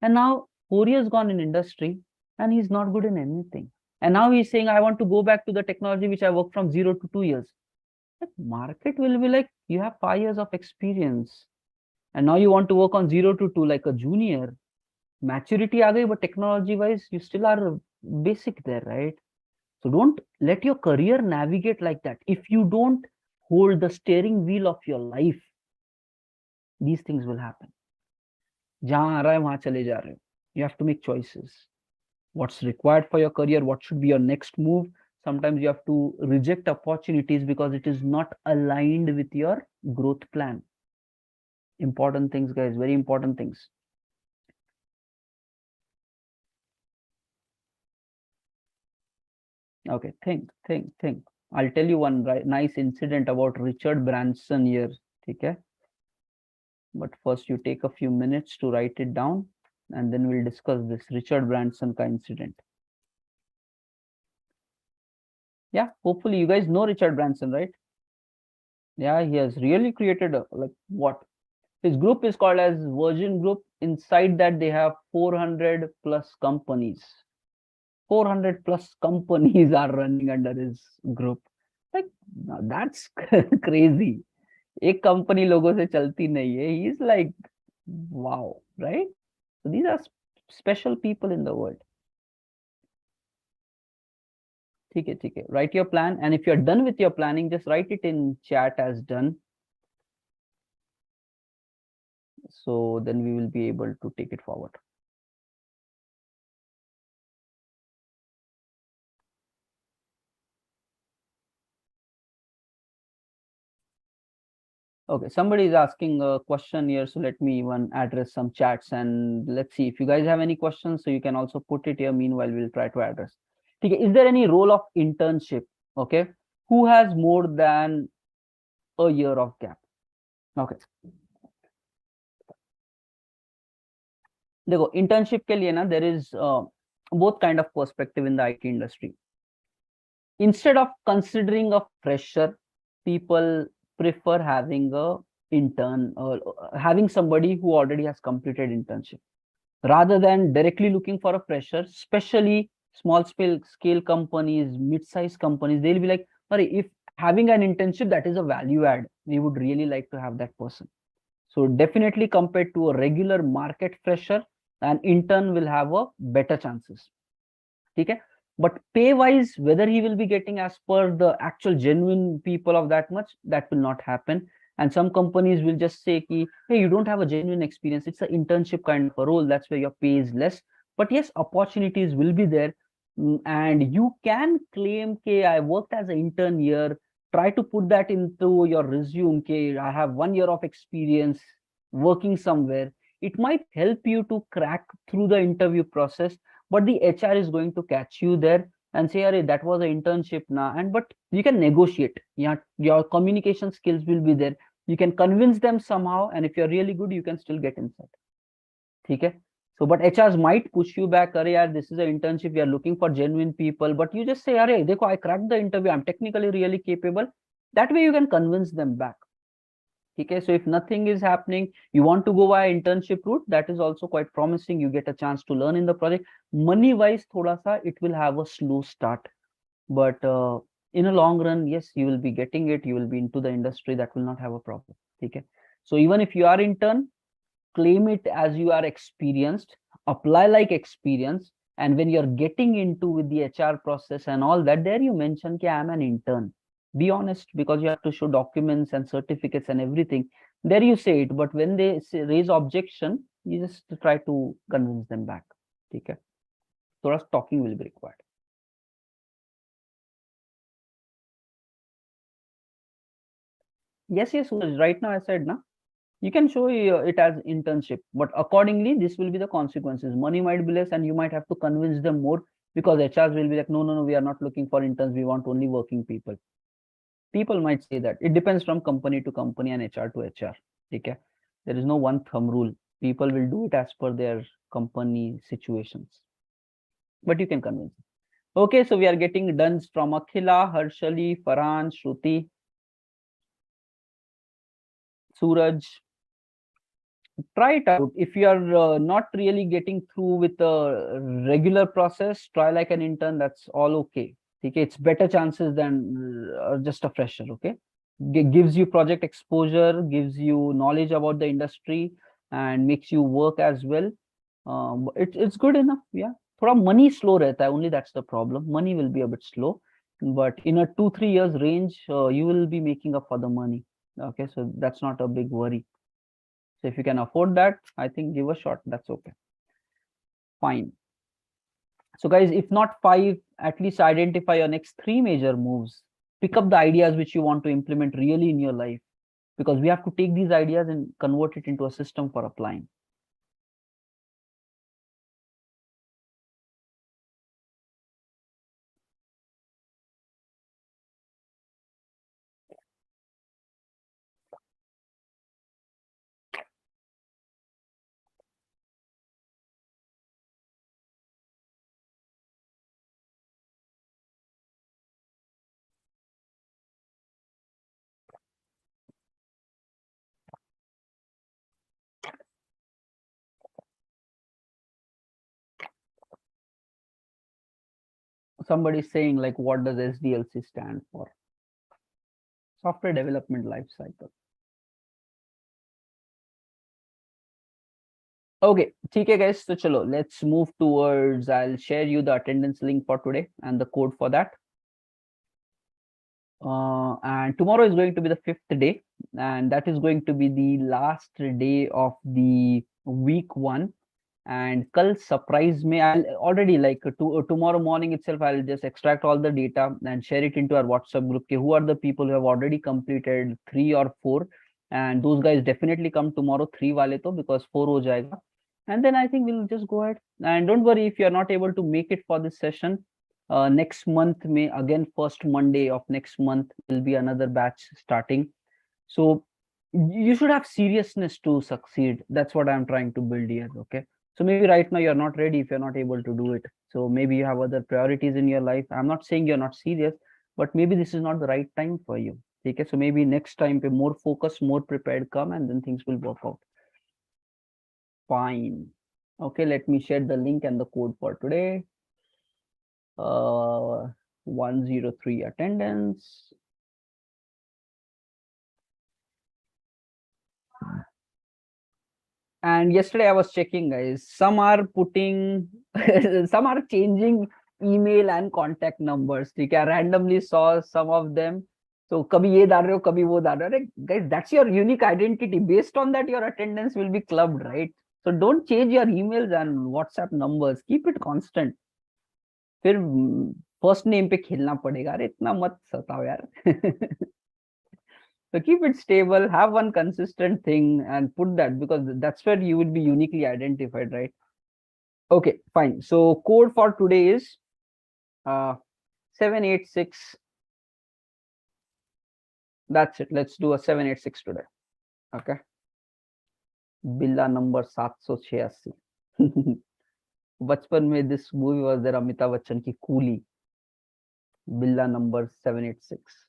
and now 4 years gone in industry and he's not good in anything. And now he's saying I want to go back to the technology which I worked from 0 to 2 years. The market will be like, you have 5 years of experience and now you want to work on 0 to 2 like a junior. Maturity aa gayi, but technology wise you still are basic there, right? So don't let your career navigate like that. If you don't hold the steering wheel of your life, these things will happen. Jahan aa raha hai, wahan chale ja rahe ho. You have to make choices. What's required for your career? What should be your next move? Sometimes you have to reject opportunities because it is not aligned with your growth plan. Important things, guys, very important things. Okay, think. I'll tell you one nice incident about Richard Branson here. Okay, but first you take a few minutes to write it down, and then we'll discuss this Richard Branson ka incident. Yeah, hopefully you guys know Richard Branson, right? Yeah, he has really created like what? His group is called as Virgin Group. Inside that they have 400 plus companies. 400 plus companies are running under his group. Like, that's crazy. एक company लोगों से चलती नहीं है. He's like, wow, right? So these are special people in the world. ठीक है. Write your plan, and if you're done with your planning, just write it in chat as done. So then we will be able to take it forward. Okay, somebody is asking a question here, so let me even address some chats and let's see if you guys have any questions, so you can also put it here. Meanwhile, we'll try to address. Okay, is there any role of internship? Okay, who has more than a year of gap? Okay, देखो internship के लिए ना there is both kind of perspective in the IT industry. Instead of considering a fresher, people prefer having a intern or having somebody who already has completed internship rather than directly looking for a fresher. Especially small scale companies, mid-sized companies, they'll be like, if having an internship, that is a value add, we would really like to have that person. So definitely compared to a regular market fresher, an intern will have a better chances. Okay, but pay wise, whether he will be getting as per the actual genuine people of that much, that will not happen. And some companies will just say ki, hey, you don't have a genuine experience, it's an internship kind of a role, that's where your pay is less. But yes, opportunities will be there, and you can claim ki I worked as an intern here. Try to put that into your resume ki I have 1 year of experience working somewhere. It might help you to crack through the interview process, but the HR is going to catch you there and say, Arey, that was an internship now. And but you can negotiate. Yeah, your communication skills will be there. You can convince them somehow, and if you're really good, you can still get inside. Okay. So, but HRs might push you back. Arey, yaar, this is an internship. We are looking for genuine people. But you just say, Arey, dekho, I cracked the interview. I'm technically really capable. That way you can convince them back. Okay, so if nothing is happening, you want to go via internship route, that is also quite promising. You get a chance to learn in the project. Money wise, thoda sa, it will have a slow start, but in a long run, yes, you will be getting it. You will be into the industry. That will not have a problem. Okay, so even if you are intern, claim it as you are experienced, apply like experience, and when you're getting into with the HR process and all that, there you mention ki I am an intern. Be honest, because you have to show documents and certificates and everything. There you say it, but when they raise objection, you just try to convince them back. Okay, so talking will be required. Yes, right now I said na, you can show it as internship, but accordingly this will be the consequences. Money might be less and you might have to convince them more, because HRs will be like, no, we are not looking for interns, we want only working people. People might say that. It depends from company to company and HR to HR. Okay, there is no one thumb rule. People will do it as per their company situations, but you can convince them. Okay, so we are getting done from Akhila, Harshali, Farhan, Shruti, Suraj. Try it out. If you are not really getting through with the regular process, try like an intern. That's all okay. Okay, it's better chances than just a fresher. Okay, gives you project exposure, gives you knowledge about the industry, and makes you work as well. It's good enough. Yeah, थोड़ा money slow रहता है, only that's the problem. Money will be a bit slow, but in a 2-3 years range, you will be making up for the money. Okay, so that's not a big worry. So if you can afford that, I think give a shot. That's okay. Fine. So guys, if not 5, at least identify your next 3 major moves. Pick up the ideas which you want to implement really in your life, because we have to take these ideas and convert it into a system for applying. Somebody is saying like, what does SDLC stand for? Software Development Life Cycle. Okay, okay guys, so chalo, let's move towards, I'll share you the attendance link for today and the code for that. And tomorrow is going to be the 5th day, and that is going to be the last day of the week 1. And kal surprise me, I'll already like tomorrow morning itself, I'll just extract all the data and share it into our WhatsApp group. Okay, who are the people who have already completed 3 or 4, and those guys definitely come tomorrow 3 wale to, because 4 ho jayega. And then I think we'll just go ahead, and don't worry if you're not able to make it for this session. Next month may again, first Monday of next month will be another batch starting. So you should have seriousness to succeed. That's what I'm trying to build here. Okay, so maybe right now you're not ready if you're not able to do it. So maybe you have other priorities in your life. I'm not saying you're not serious, but maybe this is not the right time for you. Okay, so maybe next time be more focused, more prepared, come, and then things will work out. Fine. Okay, let me share the link and the code for today. 103 attendance. And yesterday I was checking, guys, some are putting some are changing email and contact numbers. Okay, I randomly saw some of them. So kabhi ye dar rahe ho, kabhi wo dar rahe ho. Guys, that's your unique identity. Based on that, your attendance will be clubbed, right? So don't change your emails and WhatsApp numbers. Keep it constant. फिर first name पे खेलना पड़ेगा, अरे इतना मत सताओ यार. So keep it stable, have one consistent thing and put that, because that's where you would be uniquely identified, right? Okay, fine. So code for today is 786. That's it. Let's do a 786 today. Okay. Billa number 786. बचपन में this movie was there, Amitabh Bachchan की coolie. Billa number 786.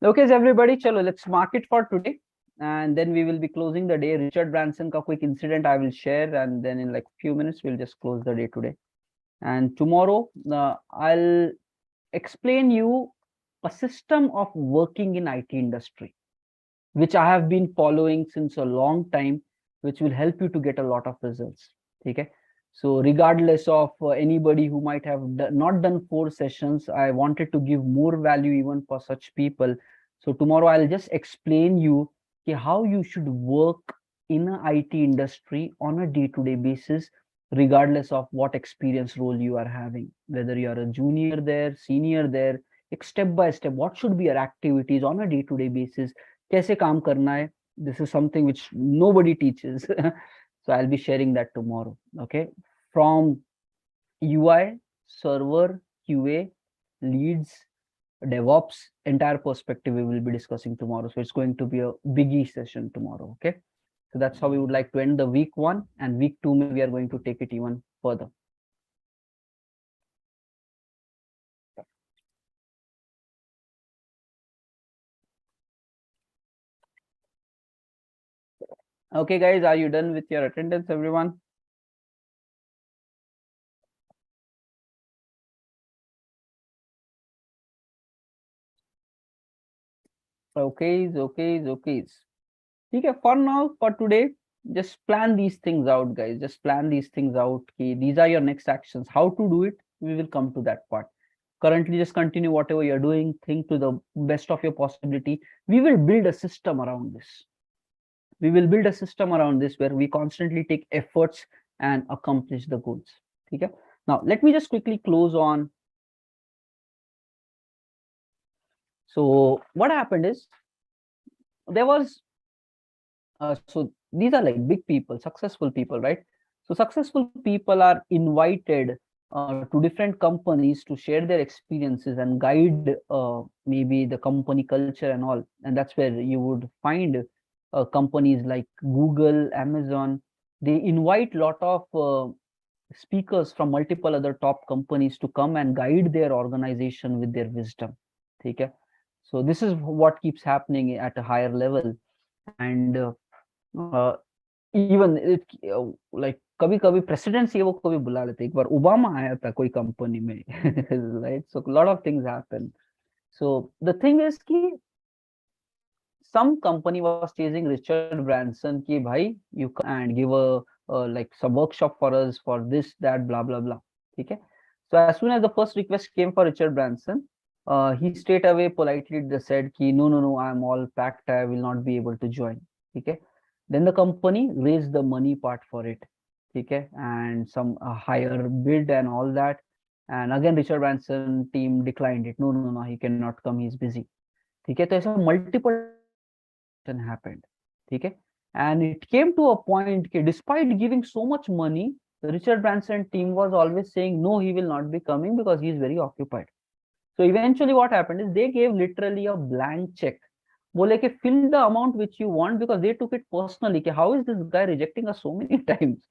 Okay, so everybody, chalo, let's mark it for today. And then we will be closing the day. Richard Branson ka quick incident I will share, and then in like few minutes we'll just close the day today. And tomorrow I'll explain you a system of working in IT industry, which I have been following since a long time, which will help you to get a lot of results. Okay. So regardless of anybody who might have not done 4 sessions, I wanted to give more value even for such people. So tomorrow I'll just explain you how you should work in a IT industry on a day-to-day basis, regardless of what experience role you are having, whether you are a junior there, senior there, like step by step, what should be your activities on a day-to-day basis, कैसे काम करना है. This is something which nobody teaches. So I'll be sharing that tomorrow. Okay, from UI, server, QA, leads, DevOps, entire perspective we will be discussing tomorrow. So it's going to be a biggie session tomorrow. Okay, so that's how we would like to end the week 1, and week 2 we are going to take it even further. Okay, guys, are you done with your attendance, everyone? Okay. Okay, for now, for today, just plan these things out, guys. Just plan these things out. Okay, these are your next actions. How to do it, we will come to that part. Currently, just continue whatever you're doing. Think to the best of your possibility. We will build a system around this. We will build a system around this where we constantly take efforts and accomplish the goals. Okay. Now, let me just quickly close on. So what happened is, there was so these are like big people, successful people, right? So successful people are invited to different companies to share their experiences and guide maybe the company culture and all. And that's where you would find companies like Google, Amazon. They invite a lot of speakers from multiple other top companies to come and guide their organization with their wisdom. Okay? So this is what keeps happening at a higher level. And even like कभी कभी presidents ये वो कभी बुला लेते. एक बार Obama आया था कोई कंपनी में, right? So lot of things happen. So the thing is कि some company was chasing Richard Branson ki bhai you come and give a like some workshop for us for this that blah blah blah. Okay, so as soon as the first request came for Richard Branson, he straight away politely said ki no, I'm all packed, I will not be able to join. Okay, then the company raised the money part for it. Okay, and some higher bid and all that, and again Richard Branson team declined it. No, he cannot come, he's busy. Okay, so ऐसा multiple happened. Okay, and it came to a point that despite giving so much money, the Richard Branson team was always saying no, he will not be coming because he is very occupied. So eventually what happened is they gave literally a blank check. Bole ke fill the amount which you want, because they took it personally. Ke how is this guy rejecting us so many times,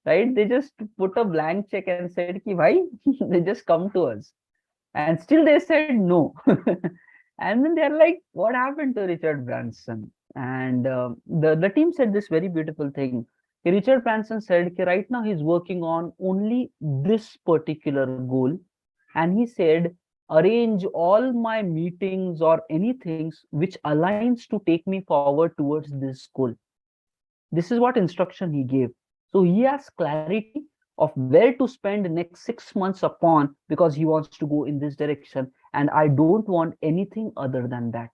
right? They just put a blank check and said ki bhai, they just come to us, and still they said no. And then they're like, what happened to Richard Branson? And the team said this very beautiful thing. Richard Branson said right now he's working on only this particular goal, and he said arrange all my meetings or anything which aligns to take me forward towards this goal. This is what instruction he gave. So he has clarity of where to spend the next 6 months upon, because he wants to go in this direction, and I don't want anything other than that.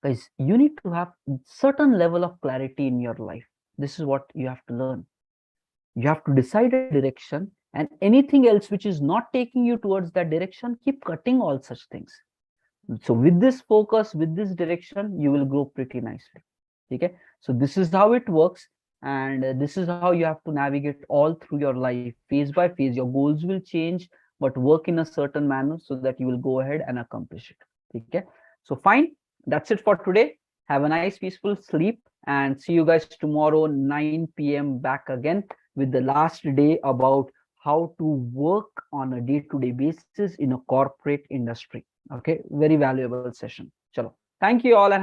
Guys, you need to have certain level of clarity in your life. This is what you have to learn. You have to decide a direction, and anything else which is not taking you towards that direction, keep cutting all such things. So with this focus, with this direction, you will grow pretty nicely. Okay, so this is how it works, and this is how you have to navigate all through your life, phase by phase. Your goals will change, but work in a certain manner so that you will go ahead and accomplish it. Okay, so fine, that's it for today. Have a nice peaceful sleep, and see you guys tomorrow 9 p.m. back again with the last day about how to work on a day-to-day basis in a corporate industry. Okay, very valuable session. चलो, thank you all and